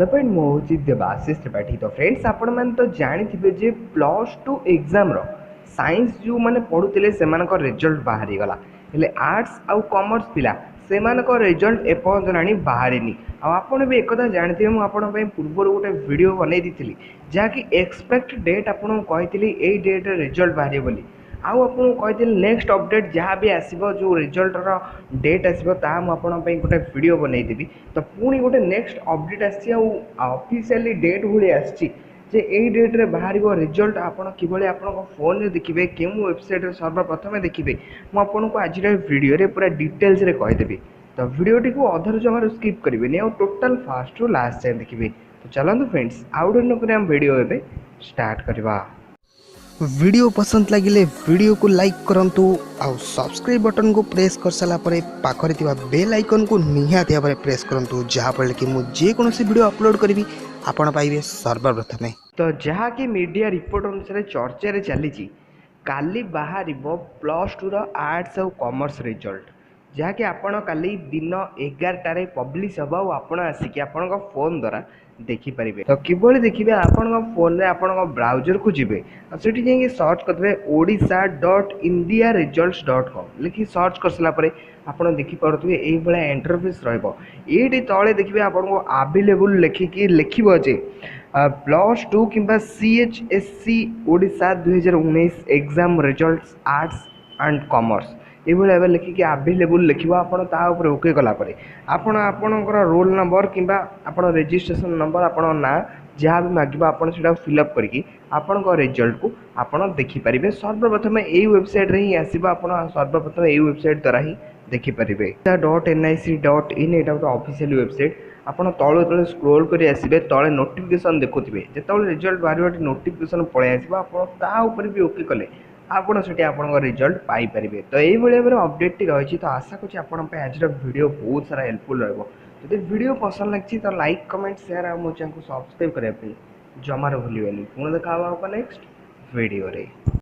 Hello friend मु हूँ देवाशीष त्रिपाठी। तो फ्रेंड्स आपण मैंने तो जानी जे +2 एग्जाम साइंस जो मैंने पढ़ुते से रिजल्ट बाहरी गला हेले आर्ट्स आउ कॉमर्स पिला से रिजल्ट एपर्तना बाहरी आपड़ भी एक जानते हैं मुझे पूर्व गोटे वीडियो बनई दी जहाँकि एक्सपेक्ट डेट आपको कही यही डेट्रे रिजल्ट बाहर बोली आपको कही नेक्स्ट अपडेट जहाँ भी आसो जो रिजल्टर डेट आसो मुझे गोटे वीडियो बनई देवी। तो पुणी गोटे नेक्स्ट अपडेट आफिशियली डेट भाई आसी यही डेट्रे बाहर रिजल्ट आपड़ कि फोन में देखिए क्यों वेबसाइट सर्वप्रथम देखिए मुझे आज वीडियो पूरा डिटेल्स कहीदेवी। तो वीडियोटी को अधर जमार स्किप करेंगे और टोटाल फास्ट रु लास्ट जाए देखिए। तो चलते फ्रेंड्स आउ डे वीडियो एवं स्टार्ट करवा। वीडियो पसंद लगिले वीडियो को लाइक करंतु आउ सब्सक्राइब बटन को प्रेस कर साला परे पाखरे थिबा बेल आइकन को निहाती भाबरे प्रेस करंतु जहाँ फल कि मु जे कोनोसी वीडियो अपलोड करी आपण पाइबे सर्वप्रथम। तो जहाँ कि मीडिया रिपोर्ट अनुसार चर्चा रे चली काली बाहर +2 आर्ट्स और कॉमर्स रिजल्ट जहाँकि आपण काली दिन 11टारे पब्लिश हम और आपण आसिक आपण फोन द्वारा देखिपारे। तो किभली देखिए आपण फोन रे आपण ब्राउजर को जी सेठी जाइए सर्च करते odisha.indiaresults.com लिखि सर्च कर सारापर आप देखिपे ये इंटरफेस रही तले देखिए आपको अवेलेबल लिखिकी लिखो जे +2 कि CHSC Odisha 2019 exam results arts and commerce ये लिखिकी अवेलेबल लिखो आप ओके कलापर आपणकर रोल नंबर कि रजिस्ट्रेशन नंबर आप ना जहाँ भी मांग आप फिलअप करके आपण रिजल्ट को आप देखिपारे। सर्वप्रथम यही वेबसाइट रे ही आसो आप सर्वप्रथम यही वेबसाइट द्वारा ही देखिपारे .nic.in यहाँ गोटे ऑफिशियल वेबसाइट आप तले तले स्क्रोल कर आसबे तले नोटिफिकेशन देखुए जो रिजल्ट बाहर नोटिफिकेशन पलि आसो भी ओके कले आपड़ से रिजल्ट पाइपर। तो यही भाव अपडेट रही। तो आशा करूँ आप आज वीडियो बहुत सारा हेल्पफुल रही। वीडियो पसंद लगी तो लाइक कमेंट शेयर और मो चैनल को सब्सक्राइब करने जमार भूल पुणी देखा नेक्स्ट वीडियो रे।